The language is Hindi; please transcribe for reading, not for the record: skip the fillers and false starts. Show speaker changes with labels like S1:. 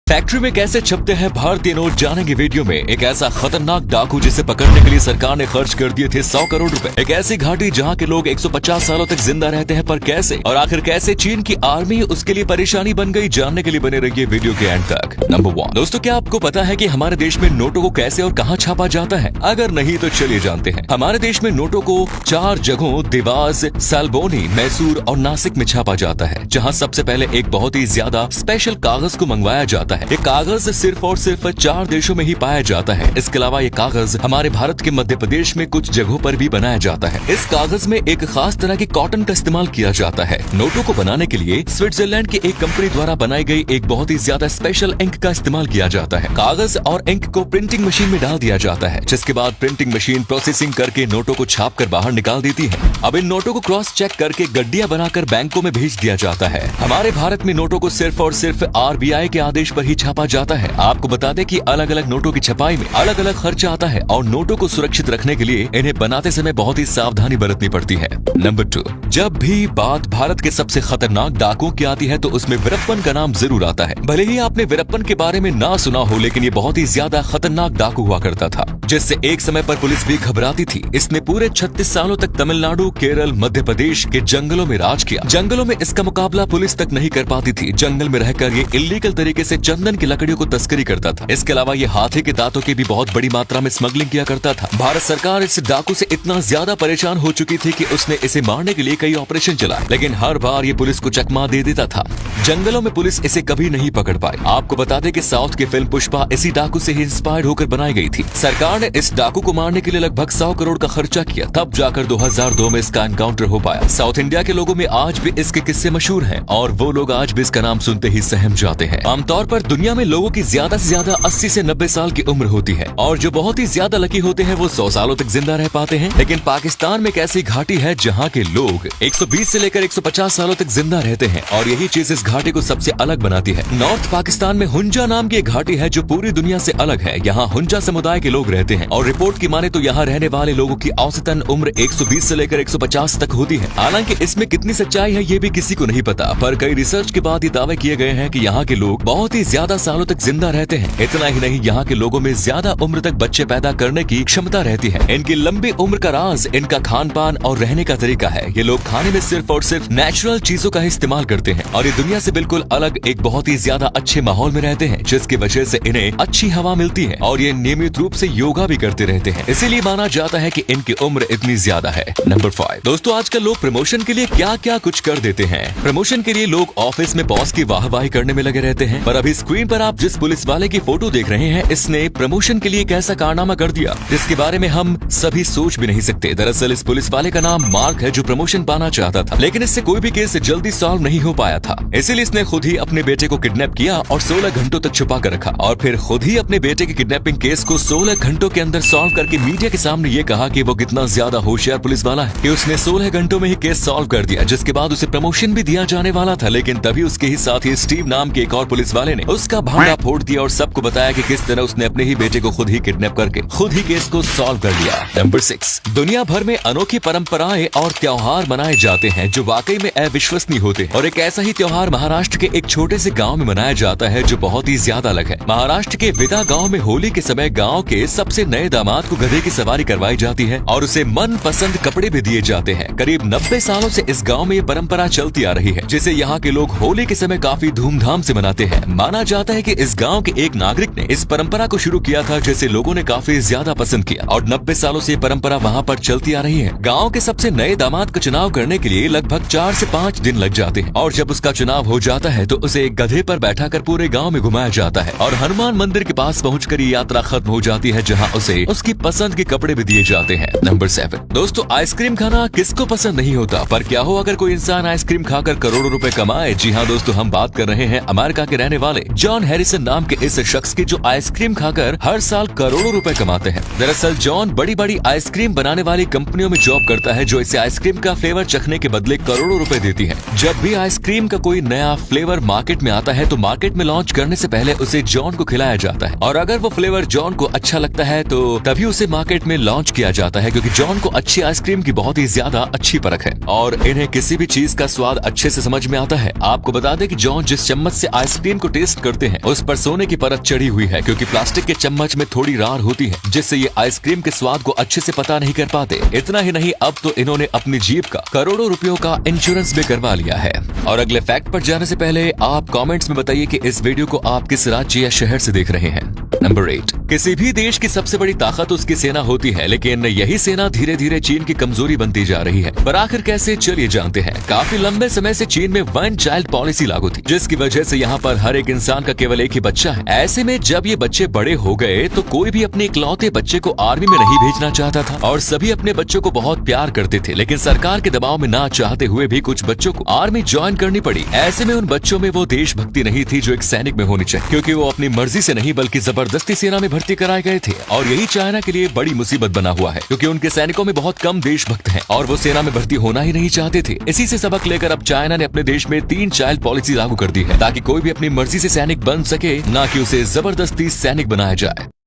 S1: फैक्ट्री में कैसे छपते हैं भारतीय नोट जानेंगे वीडियो में। एक ऐसा खतरनाक डाकू जिसे पकड़ने के लिए सरकार ने खर्च कर दिए थे 100 करोड़ रुपए। एक ऐसी घाटी जहां के लोग 150 सालों तक जिंदा रहते हैं, पर कैसे और आखिर कैसे चीन की आर्मी उसके लिए परेशानी बन गई, जानने के लिए बने रहिए वीडियो के एंड तक। नंबर 1 दोस्तों, क्या आपको पता है कि हमारे देश में नोटों को कैसे और कहां छापा जाता है? अगर नहीं तो चलिए जानते हैं। हमारे देश में नोटों को 4 जगहों देवास, सालबोनी, मैसूर और नासिक में छापा जाता है, जहां सबसे पहले एक बहुत ही ज्यादा स्पेशल कागज को मंगवाया जाता है। ये कागज सिर्फ और सिर्फ 4 देशों में ही पाया जाता है। इसके अलावा ये कागज हमारे भारत के मध्य प्रदेश में कुछ जगहों पर भी बनाया जाता है। इस कागज में एक खास तरह की कॉटन का इस्तेमाल किया जाता है। नोटों को बनाने के लिए स्विट्जरलैंड की एक कंपनी द्वारा बनाई गई एक बहुत ही ज्यादा स्पेशल इंक का इस्तेमाल किया जाता है। कागज और इंक को प्रिंटिंग मशीन में डाल दिया जाता है, जिसके बाद प्रिंटिंग मशीन प्रोसेसिंग करके नोटों को छाप कर बाहर निकाल देती है। अब इन नोटों को क्रॉस चेक करके गड्डियां बनाकर बैंकों में भेज दिया जाता है। हमारे भारत में नोटों को सिर्फ और सिर्फ RBI के आदेश पर ही छापा जाता है। आपको बता दें कि अलग अलग नोटों की छपाई में अलग अलग खर्चा आता है और नोटों को सुरक्षित रखने के लिए इन्हें बनाते समय बहुत ही सावधानी बरतनी पड़ती है। नंबर 2, जब भी बात भारत के सबसे खतरनाक डाकुओं की आती है तो उसमें वीरप्पन का नाम जरूर आता है। भले ही आपने वीरप्पन के बारे में ना सुना हो, लेकिन ये बहुत ही ज्यादा खतरनाक डाकू हुआ करता था, जिससे एक समय पर पुलिस भी घबराती थी। इसने पूरे 36 सालों तक तमिलनाडु, केरल, मध्य प्रदेश के जंगलों में राज किया। जंगलों में इसका मुकाबला पुलिस तक नहीं कर पाती थी। जंगल में रहकर ये इल्लीगल तरीके से चंदन की लकड़ियों को तस्करी करता था। इसके अलावा ये हाथी के दांतों की भी बहुत बड़ी मात्रा में स्मगलिंग किया करता था। भारत सरकार इस डाकू से इतना ज्यादा परेशान हो चुकी थी कि उसने इसे मारने के लिए कई ऑपरेशन चलाए, लेकिन हर बार ये पुलिस को चकमा दे देता था। जंगलों में पुलिस इसे कभी नहीं पकड़ पाई। आपको बता दें कि साउथ की फिल्म पुष्पा इसी डाकू से ही इंस्पायर्ड होकर बनाई गई थी। सरकार ने इस डाकू को मारने के लिए लगभग 100 करोड़ का खर्चा किया, तब जाकर 2002 में इसका एनकाउंटर हो पाया। साउथ इंडिया के लोगों में आज भी इसके किस्से मशहूर हैं और वो लोग आज भी इसका नाम सुनते ही सहम जाते हैं। आमतौर पर दुनिया में लोगों की ज्यादा से ज्यादा 80 से 90 साल की उम्र होती है और जो बहुत ही ज्यादा लकी होते हैं वो 100 सालों तक जिंदा रह पाते हैं। लेकिन पाकिस्तान में एक ऐसी घाटी है जहाँ के लोग 120 से लेकर 150 सालों तक जिंदा रहते हैं और यही चीज इस घाटी को सबसे अलग बनाती है। नॉर्थ पाकिस्तान में हुंजा नाम की एक घाटी है जो पूरी दुनिया से अलग है। यहाँ हुंजा समुदाय के लोग रहते हैं और रिपोर्ट की माने तो यहाँ रहने वाले लोगों की औसतन उम्र 120 से लेकर 150 तक होती है। हालांकि इसमें कितनी सच्चाई है ये भी किसी को नहीं पता, पर कई रिसर्च के बाद ये दावे किए गए हैं कि यहाँ के लोग बहुत ही ज्यादा सालों तक जिंदा रहते हैं। इतना ही नहीं, यहाँ के लोगों में ज्यादा उम्र तक बच्चे पैदा करने की क्षमता रहती है। इनकी लंबी उम्र का राज इनका खान पान और रहने का तरीका है। ये लोग खाने में सिर्फ और सिर्फ नेचुरल चीजों का इस्तेमाल करते हैं और ये दुनिया से बिल्कुल अलग एक बहुत ही ज्यादा अच्छे माहौल में रहते हैं, जिसकी वजह से इन्हें अच्छी हवा मिलती है और ये नियमित रूप से योगा भी करते रहते हैं। इसीलिए माना जाता है कि इनकी उम्र इतनी ज्यादा है। नंबर 5 दोस्तों, आजकल लोग प्रमोशन के लिए क्या क्या कुछ कर देते हैं। प्रमोशन के लिए लोग ऑफिस में बॉस की वाहवाही करने में लगे रहते हैं, पर अभी स्क्रीन पर आप जिस पुलिस वाले की फोटो देख रहे हैं, इसने प्रमोशन के लिए एक ऐसा कारनामा कर दिया जिसके बारे में हम सभी सोच भी नहीं सकते। दरअसल इस पुलिस वाले का नाम मार्क है, जो प्रमोशन पाना चाहता था, लेकिन इससे कोई भी केस जल्दी सॉल्व नहीं हो पाया था। इसीलिए इसने खुद ही अपने बेटे को किडनैप किया और 16 घंटों तक छुपा कर रखा और फिर खुद ही अपने बेटे के किडनैपिंग केस को 16 घंटों के अंदर सॉल्व करके मीडिया के सामने ये कहा कि वो कितना ज्यादा होशियार पुलिस वाला है कि उसने 16 घंटों में ही केस सॉल्व कर दिया, जिसके बाद उसे प्रमोशन भी दिया जाने वाला था। लेकिन तभी उसके ही साथ ही स्टीव नाम के एक और पुलिस वाले ने उसका भांडा फोड़ दिया और सबको बताया कि किस तरह उसने अपने ही बेटे को खुद ही किडनैप करके खुद ही केस को सॉल्व कर लिया। नंबर 6 दुनिया भर में अनोखी परंपराएं और त्योहार मनाए जाते हैं जो वाकई में अविश्वसनीय होते हैं और एक ऐसा ही त्योहार महाराष्ट्र के एक छोटे से गांव में मनाया जाता है जो बहुत ही ज्यादा अलग है। महाराष्ट्र के विदा गांव में होली के समय गांव के सबसे नए दामाद को गधे की सवारी करवाई जाती है और उसे मन पसंद कपड़े भी दिए जाते हैं। करीब 90 सालों से इस गाँव में ये परंपरा चलती आ रही है, जिसे यहाँ के लोग होली के समय काफी धूमधाम से मनाते हैं। माना जाता है कि इस गांव के एक नागरिक ने इस परंपरा को शुरू किया था, जिसे लोगों ने काफी ज्यादा पसंद किया और 90 सालों से ये परंपरा वहाँ पर चलती आ रही है। गांव के सबसे नए दामाद का चुनाव करने के लिए लगभग 4 से 5 दिन लग जाते हैं और जब उसका चुनाव हो जाता है तो उसे एक गधे पर बैठाकर पूरे गांव में घुमाया जाता है और हनुमान मंदिर के पास पहुंचकर ये यात्रा खत्म हो जाती है, जहां उसे उसकी पसंद के कपड़े भी दिए जाते हैं। नंबर 7 दोस्तों, आइसक्रीम खाना किसको पसंद नहीं होता, पर क्या हो अगर कोई इंसान आइसक्रीम खाकर करोड़ों रुपए कमाए। जी हाँ दोस्तों, हम बात कर रहे हैं अमेरिका के रहने वाले जॉन हैरिसन नाम के इस शख्स की, जो आइसक्रीम खाकर हर साल करोड़ों रुपए कमाते हैं। दरअसल जॉन बड़ी बड़ी आइसक्रीम बनाने वाली कंपनियों में जॉब करता है, जो इसे आइसक्रीम का फ्लेवर चखने के बदले करोड़ों रुपए देती है। जब भी आइसक्रीम का कोई नया फ्लेवर मार्केट में आता है तो मार्केट में लॉन्च करने से पहले उसे जॉन को खिलाया जाता है और अगर वो फ्लेवर जॉन को अच्छा लगता है तो तभी उसे मार्केट में लॉन्च किया जाता है, क्योंकि जॉन को अच्छी आइसक्रीम की बहुत ही ज्यादा अच्छी परख है और इन्हें किसी भी चीज का स्वाद अच्छे से समझ में आता है। आपको बता दें कि जॉन जिस चम्मच से आइसक्रीम को टेस्ट करते हैं उस पर सोने की परत चढ़ी हुई है, क्योंकि प्लास्टिक के चम्मच में थोड़ी रार होती है जिससे ये आइसक्रीम के स्वाद को अच्छे से पता नहीं कर पाते। इतना ही नहीं, अब तो इन्होंने अपनी जीभ का करोड़ों रुपयों का इंश्योरेंस भी करवा लिया है। और अगले फैक्ट पर जाने से पहले आप कमेंट्स में बताइए कि इस वीडियो को आप किस राज्य या शहर से देख रहे हैं। नंबर 8, किसी भी देश की सबसे बड़ी ताकत उसकी सेना होती है, लेकिन यही सेना धीरे धीरे चीन की कमजोरी बनती जा रही है। पर आखिर कैसे, चलिए जानते हैं। काफी लंबे समय से चीन में वन चाइल्ड पॉलिसी लागू थी, जिसकी वजह से यहाँ पर हर एक इंसान का केवल एक ही बच्चा है। ऐसे में जब ये बच्चे बड़े हो गए तो कोई भी अपने इकलौते बच्चे को आर्मी में नहीं भेजना चाहता था और सभी अपने बच्चों को बहुत प्यार करते थे। लेकिन सरकार के दबाव में ना चाहते हुए भी कुछ बच्चों को आर्मी ज्वाइन करनी पड़ी। ऐसे में उन बच्चों में वो देशभक्ति नहीं थी जो एक सैनिक में होनी चाहिए, क्योंकि वो अपनी मर्जी से नहीं बल्कि जबरदस्ती सेना में भर्ती कराए गए थे। और यही चाइना के लिए बड़ी मुसीबत बना हुआ है, क्योंकि उनके सैनिकों में बहुत कम देशभक्त हैं और वो सेना में भर्ती होना ही नहीं चाहते थे। इसी से सबक लेकर अब चाइना ने अपने देश में 3 चाइल्ड पॉलिसी लागू कर दी है, ताकि कोई भी अपनी मर्जी से सैनिक बन सके, ना कि उसे जबरदस्ती सैनिक बनाया जाए।